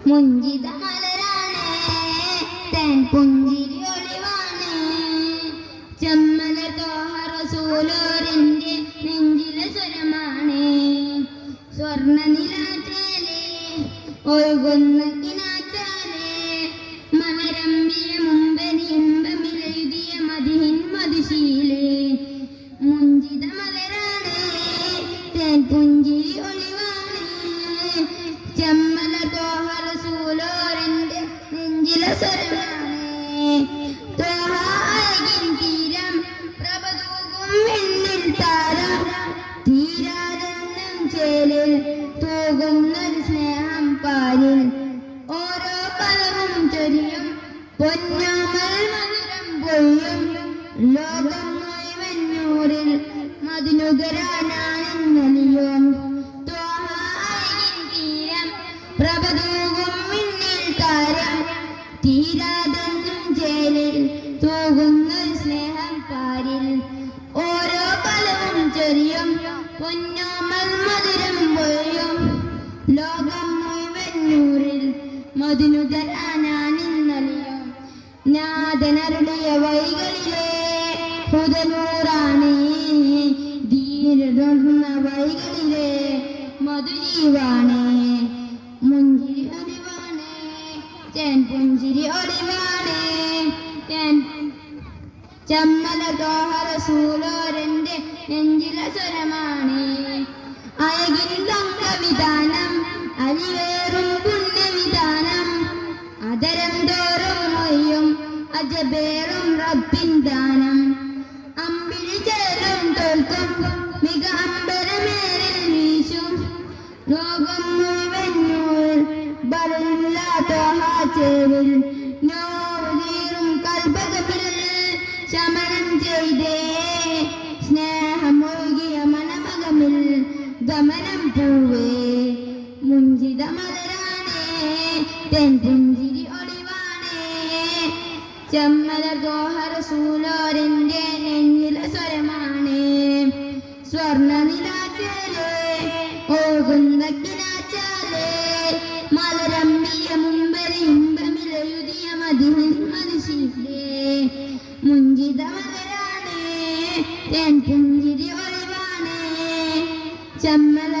മുഞ്ചിത മലരാണ് തേൻ പുഞ്ചിരി ഒളിവാണ് ചെമ്മല തോഹ റസൂലോരൻ്റെ നെഞ്ചിലെ സ്വരമാണ് സ്വർണ്ണ നിലാച്ചാലേ ഒഴുകുന്ന കിനാച്ചാലേ മലരമ്പിയ മുമ്പനി ഇമ്പമിലെഴുതിയ മതിഹിൻ മതിശീലേ മുഞ്ചിത മലരാണ് തേൻ പുഞ്ചിരി ഒളിവാണ് ചെമ്മല തോഹ റസൂലോരൻ്റെ നെഞ്ചിലെ സ്വരമാണ് തോഹ അഴകിൻ തീരം പ്രഭതൂകും വെണ്ണിൽ താരം തീരാതെന്നും ചേലിൽ തൂകുന്നൊരു സ്നേഹം പാലിൽ ഓരോ പദവും ചൊരിയും പൊന്നോമൽ മധുരം പൊയ്യും ലോകം മുഴുവൻ നൂറിൽ മധുനുകരാനാണെന്നലിയും തോഹ അഴകിൻ തീരം പ്രഭതൂകും വെണ്ണിൽ താരം തീരാതെന്നും ചേലിൽ തൂകുന്നൊരു സ്നേഹം പാലിൽ ഓരോ പദവും ചൊരിയും പൊന്നോമൽ മധുരം പൊയ്യും ലോകം മുഴുവൻ നൂറിൽ മധുനുകരാനാണെന്നലിയും നാഥനരുളിയ വഴികളിലെ ഹുദനൂറാണ് ധീരതൊന്ന വഴികളിലെ മധുജീവാണ് മുഞ്ചിരി ഒളിവാണ് തേൻ പുഞ്ചിരി ഒളിവാണ് ചെമ്മല തോഹ റസൂലോരൻ്റെ നെഞ്ചിലെ സ്വരമാണ് അഴകിൻ സംഘവിധാനം അലിവേറും പുണ്യവിധാനം അതരം തോറും മൊയ്യും അജബേറും റബ്ബിൻ ദാനം അമ്പിളി ചേരും തോൽക്കും മിക അമ്പരമേറിൽ വീശും ലോകം മുഴുവൻ നൂറിൽ ബറുള്ള തോഹ ചേരിൽ നോവീറും കൽബകമിൽ ശമനം ചെയ്തേ സ്നേഹമൊഴുകിയ മനമകമിൽ ഗമനം പൂവേ മുഞ്ചിത മലരാണ് തേൻ പുഞ്ചിരി ഒളിവാണ് ചെമ്മല തോഹ റസൂലോരൻ്റെ നെഞ്ചിലെ സ്വരമാണ് സ്വർണ്ണ നിലാച്ചാലേ ഒഴുകുന്ന കിനാച്ചാലേ മലരമ്പിയ മുമ്പരി ഇമ്പമിലെഴുതിയ മതിഹിൻ മതിശീലേ മുഞ്ചിത മലരാണ് തേൻ പുഞ്ചിരി ഒളിവാണ് ചെമ്മല